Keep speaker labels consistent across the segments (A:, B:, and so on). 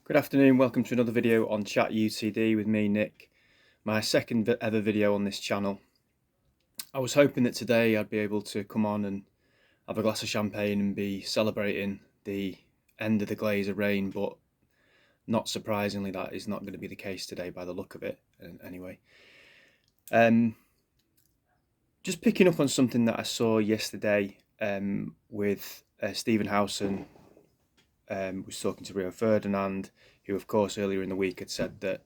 A: Good afternoon, welcome to another video on Chat UTD with me, Nick. My second ever video on this channel. I was hoping that today I'd be able to come on and have a glass of champagne and be celebrating the end of the Glazer reign, but not surprisingly that is not going to be the case today by the look of it anyway. Just picking up on something that I saw yesterday with Stephen Howson. Was talking to Rio Ferdinand, who of course earlier in the week had said that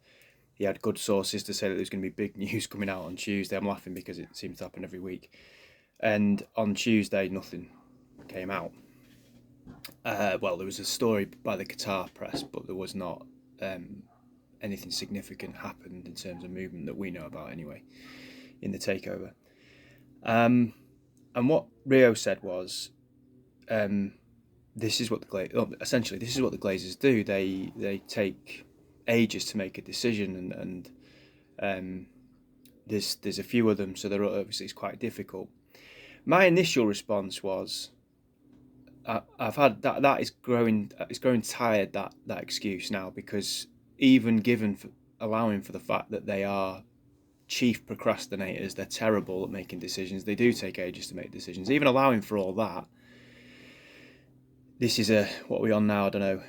A: he had good sources to say that there's going to be big news coming out on Tuesday. I'm laughing because it seems to happen every week. And on Tuesday, nothing came out. Well, there was a story by the Qatar press, but there was not anything significant happened in terms of movement that we know about anyway in the takeover. And what Rio said was, this is what essentially this is what the Glazers do. They take ages to make a decision, and there's a few of them, so they're obviously it's quite difficult. My initial response was, I've had that is growing. It's growing tired that excuse now, because even allowing for the fact that they are chief procrastinators, they're terrible at making decisions. They do take ages to make decisions. Even allowing for all that. This is what are we on now? I don't know,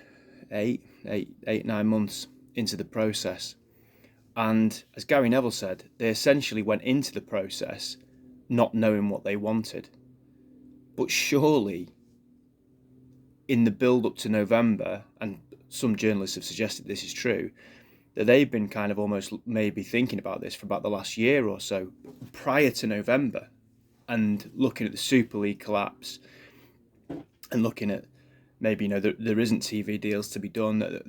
A: 9 months into the process. And as Gary Neville said, they essentially went into the process not knowing what they wanted. But surely, in the build up to November, and some journalists have suggested this is true, that they've been kind of almost maybe thinking about this for about the last year or so prior to November, and looking at the Super League collapse and looking at maybe, there isn't TV deals to be done.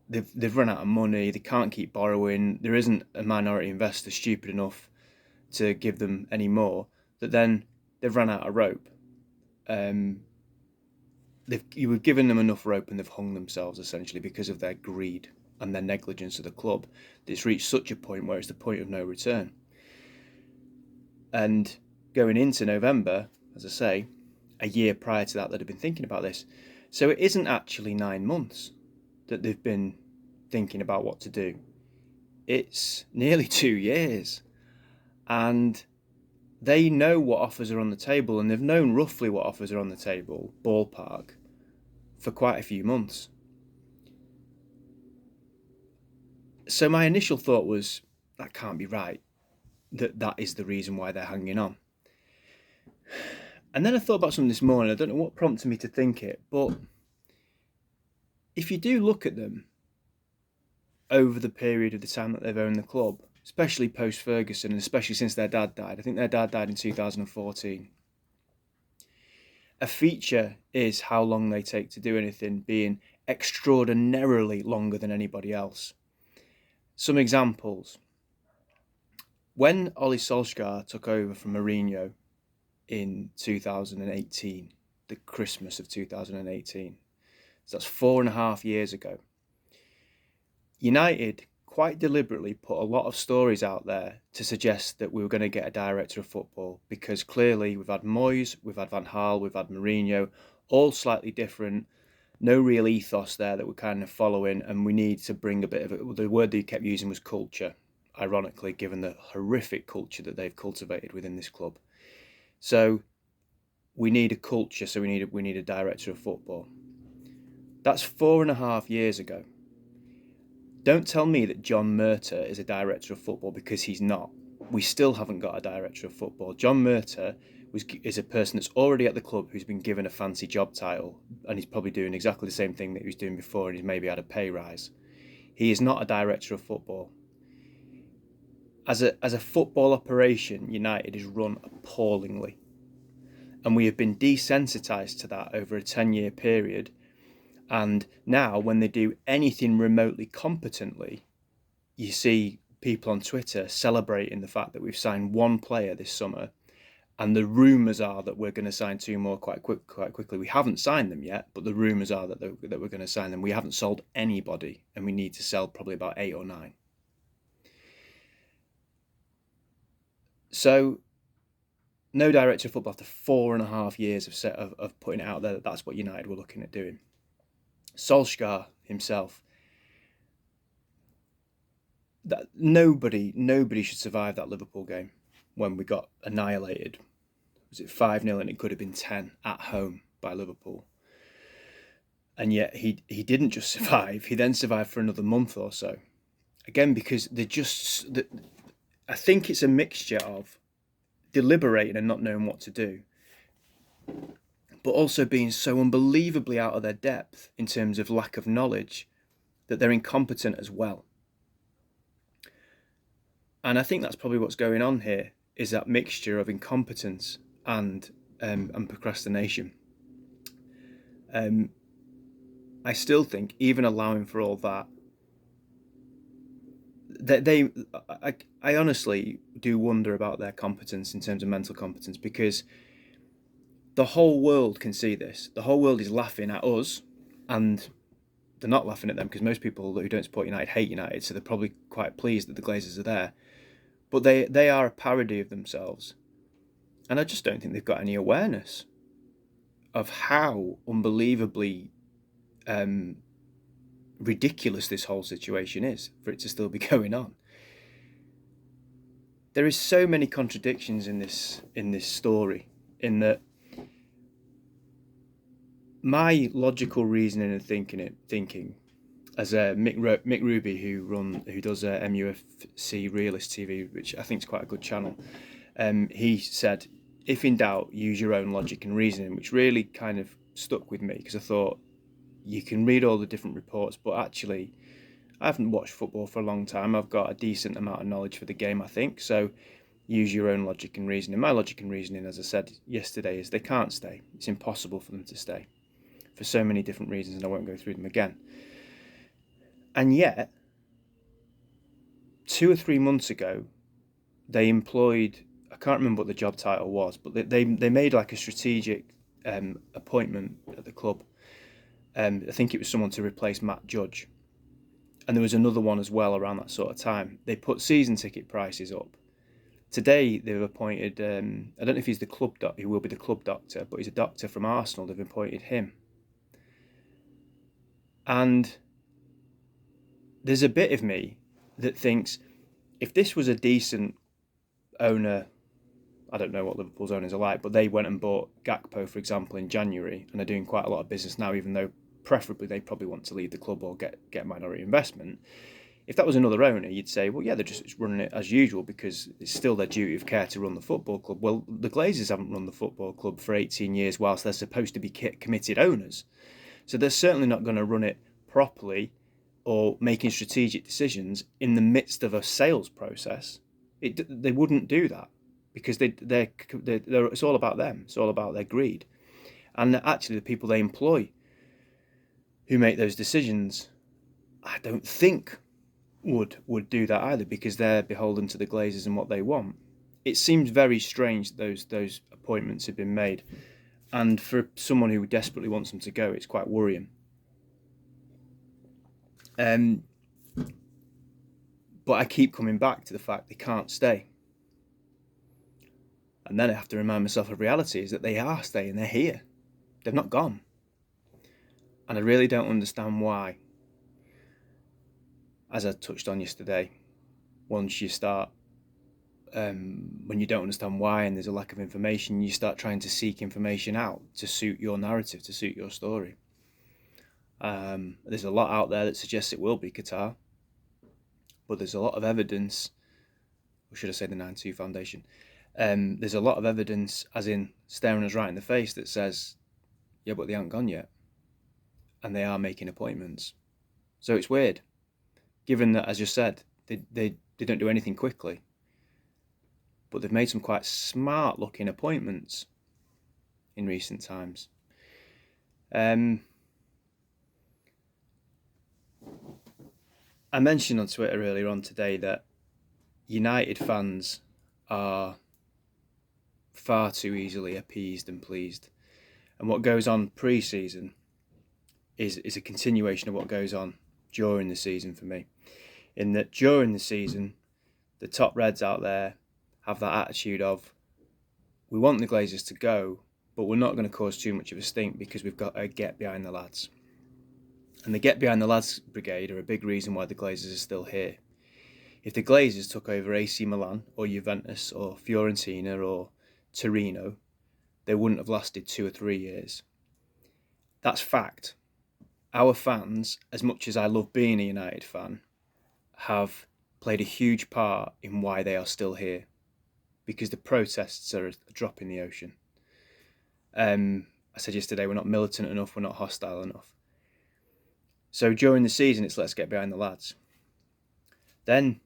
A: They've run out of money. They can't keep borrowing. There isn't a minority investor stupid enough to give them any more. That then they've run out of rope. You were giving them enough rope, and they've hung themselves essentially because of their greed and their negligence of the club. It's reached such a point where it's the point of no return. And going into November, as I say, a year prior to that, they'd have been thinking about this. So it isn't actually 9 months that they've been thinking about what to do. It's nearly 2 years. And they know what offers are on the table, and they've known roughly what offers are on the table, ballpark, for quite a few months. So my initial thought was, that can't be right. That is the reason why they're hanging on. And then I thought about something this morning. I don't know what prompted me to think it, but if you do look at them over the period of the time that they've owned the club, especially post-Ferguson, and especially since their dad died, I think their dad died in 2014, a feature is how long they take to do anything being extraordinarily longer than anybody else. Some examples. When Ole Solskjaer took over from Mourinho in 2018, the Christmas of 2018. So that's 4.5 years ago. United quite deliberately put a lot of stories out there to suggest that we were going to get a director of football, because clearly we've had Moyes, we've had Van Gaal, we've had Mourinho, all slightly different, no real ethos there that we're kind of following, and we need to bring a bit of it. The word they kept using was culture, ironically, given the horrific culture that they've cultivated within this club. So we need a culture, so we need a director of football. That's 4.5 years ago. Don't tell me that John Murtough is a director of football, because he's not. We still haven't got a director of football. John Murtough is a person that's already at the club, who's been given a fancy job title, and he's probably doing exactly the same thing that he was doing before, and he's maybe had a pay rise. He is not a director of football. As a football operation, United is run appallingly. And we have been desensitised to that over a 10-year period. And now when they do anything remotely competently, you see people on Twitter celebrating the fact that we've signed one player this summer, and the rumours are that we're going to sign 2 more quite quickly. We haven't signed them yet, but the rumours are that we're going to sign them. We haven't sold anybody, and we need to sell probably about 8 or 9. So no director of football after 4.5 years of putting it out there that that's what United were looking at doing. Solskjaer himself that nobody should survive that Liverpool game when we got annihilated. Was it 5-0 and it could have been 10 at home by Liverpool? And yet he didn't just survive, he then survived for another month or so. Again, because I think it's a mixture of deliberating and not knowing what to do, but also being so unbelievably out of their depth in terms of lack of knowledge that they're incompetent as well. And I think that's probably what's going on here, is that mixture of incompetence and procrastination. I still think, even allowing for all that, I honestly do wonder about their competence in terms of mental competence, because the whole world can see this. The whole world is laughing at us, and they're not laughing at them, because most people who don't support United hate United, so they're probably quite pleased that the Glazers are there. But they are a parody of themselves. And I just don't think they've got any awareness of how unbelievably ridiculous this whole situation is for it to still be going on. There is so many contradictions in this story, in that my logical reasoning and thinking, as Mick Ruby, who does MUFC Realist TV, which I think is quite a good channel, he said, if in doubt, use your own logic and reasoning, which really kind of stuck with me, because I thought, you can read all the different reports, but actually I haven't watched football for a long time. I've got a decent amount of knowledge for the game, I think. So use your own logic and reasoning. My logic and reasoning, as I said yesterday, is they can't stay. It's impossible for them to stay for so many different reasons, and I won't go through them again. And yet, 2 or 3 months ago, they employed, I can't remember what the job title was, but they made like a strategic appointment at the club. I think it was someone to replace Matt Judge. And there was another one as well around that sort of time. They put season ticket prices up. Today they've appointed, I don't know if he's the club doctor, he will be the club doctor, but he's a doctor from Arsenal. They've appointed him. And there's a bit of me that thinks, if this was a decent owner, I don't know what Liverpool's owners are like, but they went and bought Gakpo, for example, in January, and are doing quite a lot of business now, even though preferably they probably want to leave the club or get minority investment. If that was another owner, you'd say, well, yeah, they're just running it as usual because it's still their duty of care to run the football club. Well, the Glazers haven't run the football club for 18 years whilst they're supposed to be committed owners. So they're certainly not going to run it properly or making strategic decisions in the midst of a sales process. They wouldn't do that, because it's all about them. It's all about their greed. And actually the people they employ who make those decisions, I don't think would do that either, because they're beholden to the Glazers and what they want. It seems very strange that those appointments have been made, and for someone who desperately wants them to go, it's quite worrying. But I keep coming back to the fact they can't stay. And then I have to remind myself of reality, is that they are staying, they're here. They've not gone. And I really don't understand why. As I touched on yesterday, once you start, when you don't understand why and there's a lack of information, you start trying to seek information out to suit your narrative, to suit your story. There's a lot out there that suggests it will be Qatar, but there's a lot of evidence, or should I say the 9-2 Foundation, there's a lot of evidence, as in staring us right in the face, that says, yeah, but they aren't gone yet. And they are making appointments. So it's weird, given that, as you said, they don't do anything quickly. But they've made some quite smart looking appointments in recent times. I mentioned on Twitter earlier on today that United fans are far too easily appeased and pleased. And what goes on pre-season is a continuation of what goes on during the season for me. In that during the season, the top Reds out there have that attitude of, we want the Glazers to go, but we're not going to cause too much of a stink because we've got to get behind the lads. And the get behind the lads brigade are a big reason why the Glazers are still here. If the Glazers took over AC Milan or Juventus or Fiorentina or Torino, they wouldn't have lasted 2 or 3 years. That's fact. Our fans, as much as I love being a United fan, have played a huge part in why they are still here, because the protests are a drop in the ocean. I said yesterday, we're not militant enough, we're not hostile enough. So during the season, it's let's get behind the lads. Then,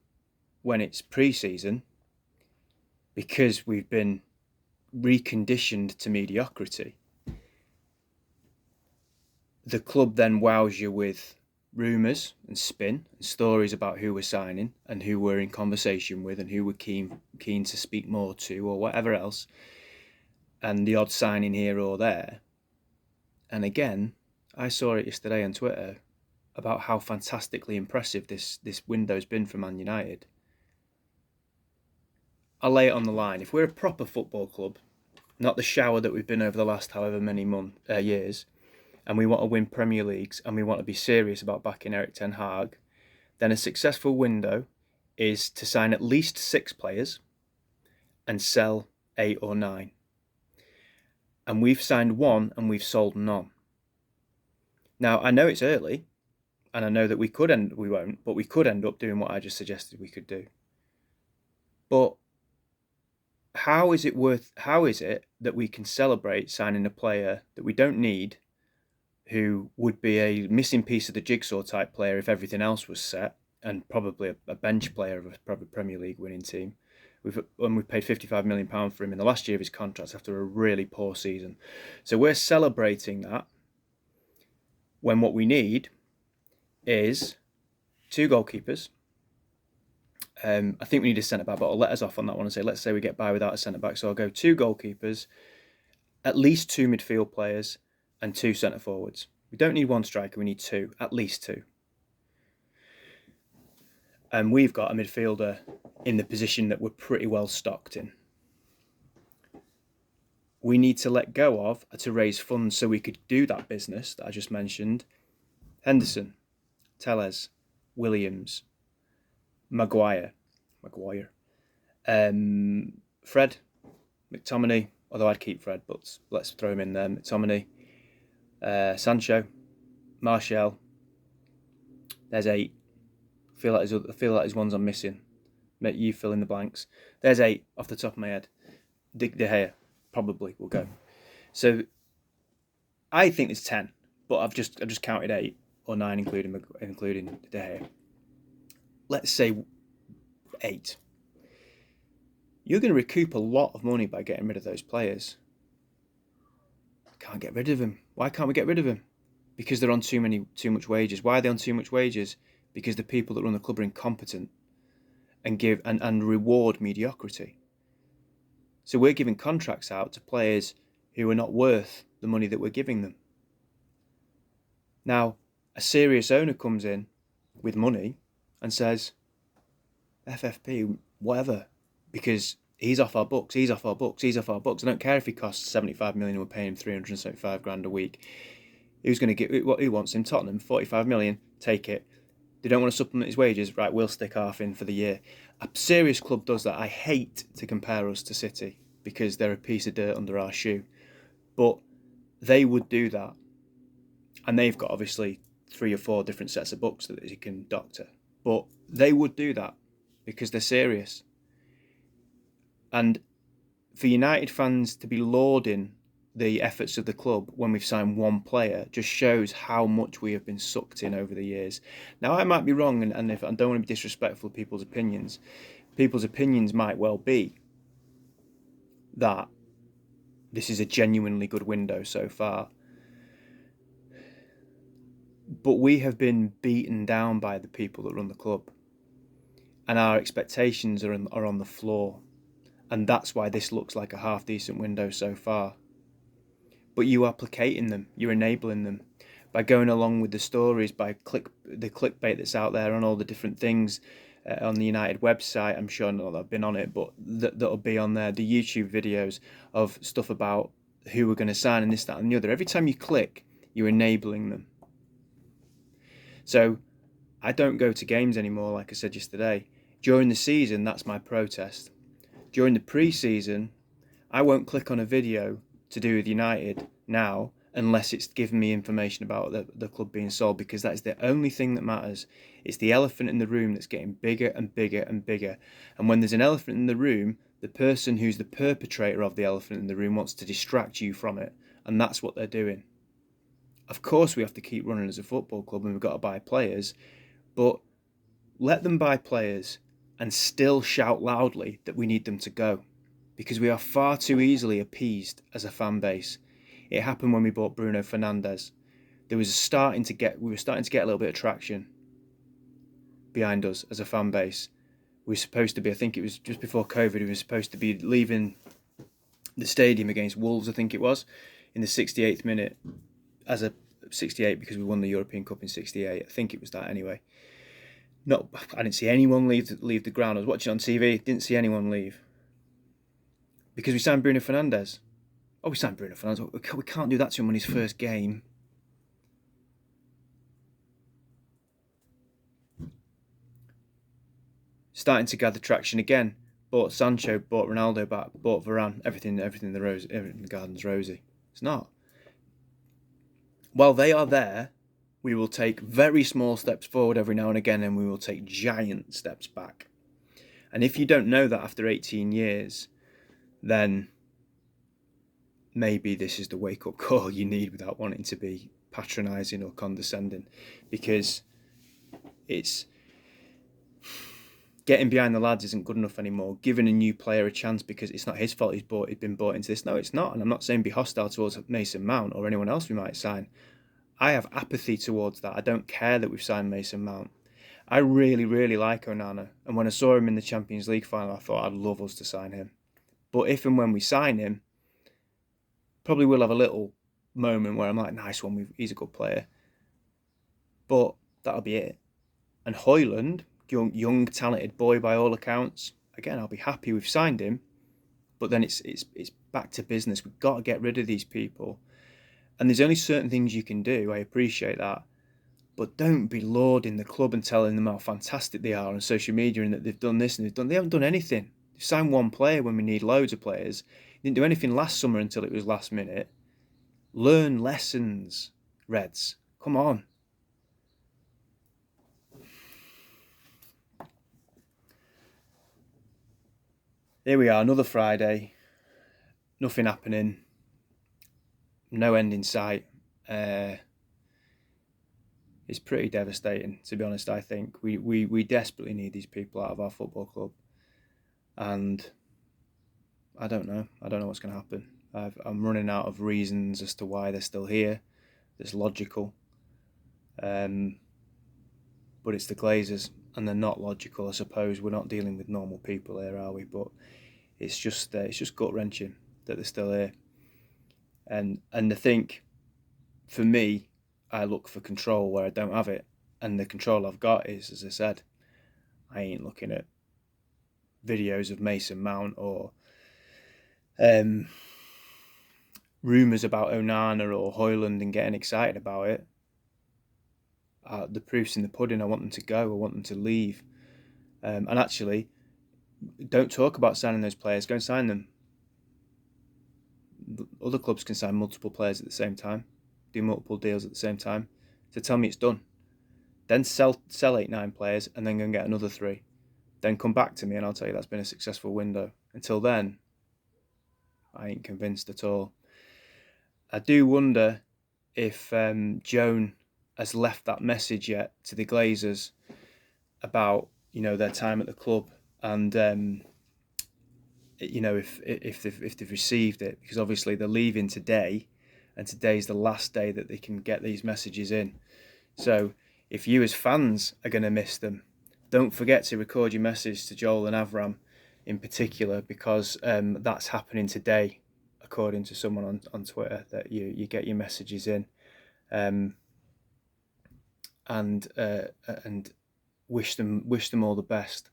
A: when it's pre-season, because we've been reconditioned to mediocrity, the club then wows you with rumours and spin and stories about who we're signing and who we're in conversation with and who we're keen to speak more to or whatever else, and the odd signing here or there. And again, I saw it yesterday on Twitter about how fantastically impressive this window's been for Man United. I'll lay it on the line. If we're a proper football club, not the shower that we've been over the last however many years, and we want to win Premier Leagues and we want to be serious about backing Erik ten Hag, then a successful window is to sign at least 6 players and sell 8 or 9. And we've signed 1 and we've sold none. Now, I know it's early, and I know that we could end up doing what I just suggested we could do. But how is it that we can celebrate signing a player that we don't need, who would be a missing piece of the jigsaw type player if everything else was set, and probably a bench player of a probably Premier League winning team? We've paid £55 million for him in the last year of his contract after a really poor season. So we're celebrating that when what we need is 2 goalkeepers. I think we need a centre-back, but I'll let us off on that one and say, let's say we get by without a centre-back. So I'll go 2 goalkeepers, at least 2 midfield players, and 2 centre-forwards. We don't need 1 striker, we need 2, at least 2. And we've got a midfielder in the position that we're pretty well stocked in. We need to let go of, to raise funds so we could do that business that I just mentioned, Henderson, Telles, Williams, Maguire, Fred, McTominay, although I'd keep Fred, but let's throw him in there, McTominay, Sancho, Martial. There's 8. I feel like there's ones I'm missing. You fill in the blanks. There's 8 off the top of my head. De Gea probably will go. So I think there's 10, but I've just counted 8 or 9, including De Gea. Let's say 8. You're going to recoup a lot of money by getting rid of those players. Can't get rid of them. Why can't we get rid of them? Because they're on too much wages. Why are they on too much wages? Because the people that run the club are incompetent and reward mediocrity. So we're giving contracts out to players who are not worth the money that we're giving them. Now, a serious owner comes in with money and says, FFP, whatever, because he's off our books. I don't care if he costs 75 million and we're paying him 375 grand a week. Who wants him? Tottenham, 45 million, take it. They don't want to supplement his wages, right, we'll stick half in for the year. A serious club does that. I hate to compare us to City because they're a piece of dirt under our shoe. But they would do that. And they've got, obviously, 3 or 4 different sets of books that you can doctor. But they would do that because they're serious. And for United fans to be lauding the efforts of the club when we've signed 1 player just shows how much we have been sucked in over the years. Now, I might be wrong, and if I don't want to be disrespectful of people's opinions might well be that this is a genuinely good window so far. But we have been beaten down by the people that run the club. And our expectations are on the floor. And that's why this looks like a half-decent window so far. But you are placating them. You're enabling them. By going along with the stories, by the clickbait that's out there on all the different things on the United website. I'm sure not that I've been on it, but that'll be on there. The YouTube videos of stuff about who we're going to sign and this, that and the other. Every time you click, you're enabling them. So I don't go to games anymore, like I said yesterday. During the season, that's my protest. During the pre-season, I won't click on a video to do with United now unless it's giving me information about the club being sold, because that is the only thing that matters. It's the elephant in the room that's getting bigger and bigger and bigger. And when there's an elephant in the room, the person who's the perpetrator of the elephant in the room wants to distract you from it. And that's what they're doing. Of course, we have to keep running as a football club and we've got to buy players, but let them buy players and still shout loudly that we need them to go, because we are far too easily appeased as a fan base. It happened when we bought Bruno Fernandes. We were starting to get a little bit of traction behind us as a fan base. We were supposed to be, I think it was just before COVID, we were supposed to be leaving the stadium against Wolves, I think it was, in the 68th minute, as a 68 because we won the European Cup in 68. I think it was that anyway. No, I didn't see anyone leave the ground. I was watching on TV, didn't see anyone leave. Because we signed Bruno Fernandes. Oh, we signed Bruno Fernandes. We can't do that to him on his first game. Starting to gather traction again. Bought Sancho, bought Ronaldo back, bought Varane. Everything in the garden's rosy. It's not. While they are there, we will take very small steps forward every now and again, and we will take giant steps back. And if you don't know that after 18 years, then maybe this is the wake-up call you need without wanting to be patronising or condescending, because it's getting behind the lads isn't good enough anymore. Giving a new player a chance because it's not his fault he's been bought into this. No, it's not. And I'm not saying be hostile towards Mason Mount or anyone else we might sign. I have apathy towards that. I don't care that we've signed Mason Mount. I really, really like Onana. And when I saw him in the Champions League final, I thought I'd love us to sign him. But if and when we sign him, probably will have a little moment where I'm like, nice one, he's a good player. But that'll be it. And Højlund, young, talented boy by all accounts, again, I'll be happy we've signed him. But then it's back to business. We've got to get rid of these people. And there's only certain things you can do. I appreciate that. But don't be lauding the club and telling them how fantastic they are on social media and that they've done this and they haven't done anything. They've signed one player when we need loads of players. They didn't do anything last summer until it was last minute. Learn lessons, Reds. Come on. Here we are, another Friday. Nothing happening. No end in sight. It's pretty devastating, to be honest. I think we desperately need these people out of our football club, and I don't know what's going to happen. I'm running out of reasons as to why they're still here. That's logical, but it's the Glazers, and they're not logical. I suppose we're not dealing with normal people here, are we? But it's just gut wrenching that they're still here. And I think, for me, I look for control where I don't have it. And the control I've got is, as I said, I ain't looking at videos of Mason Mount or rumours about Onana or Højlund and getting excited about it. The proof's in the pudding. I want them to go. I want them to leave. And actually, don't talk about signing those players. Go and sign them. Other clubs can sign multiple players at the same time, do multiple deals at the same time. So tell me it's done. Then sell 8-9 players and then go and get another 3. Then come back to me and I'll tell you that's been a successful window. Until then, I ain't convinced at all. I do wonder if Joan has left that message yet to the Glazers about their time at the club, and if they've received it, because obviously they're leaving today, and today's the last day that they can get these messages in. So if you as fans are going to miss them, don't forget to record your message to Joel and Avram in particular, because that's happening today, according to someone on Twitter, that you get your messages in, and wish them all the best.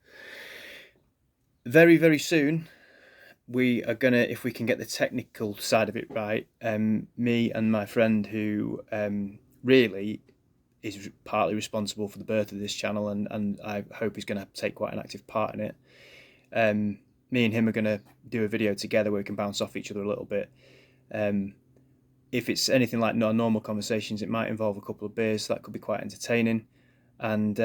A: Very, very soon, we are gonna, if we can get the technical side of it right, me and my friend who really is partly responsible for the birth of this channel, and I hope he's going to take quite an active part in it. Me and him are going to do a video together where we can bounce off each other a little bit. If it's anything like normal conversations, it might involve a couple of beers, so that could be quite entertaining, and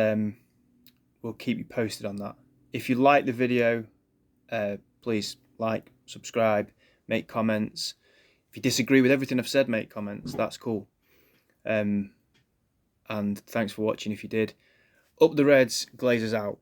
A: we'll keep you posted on that. If you like the video, please like, subscribe, make comments. If you disagree with everything I've said, make comments. That's cool. And thanks for watching if you did. Up the Reds, Glazers out.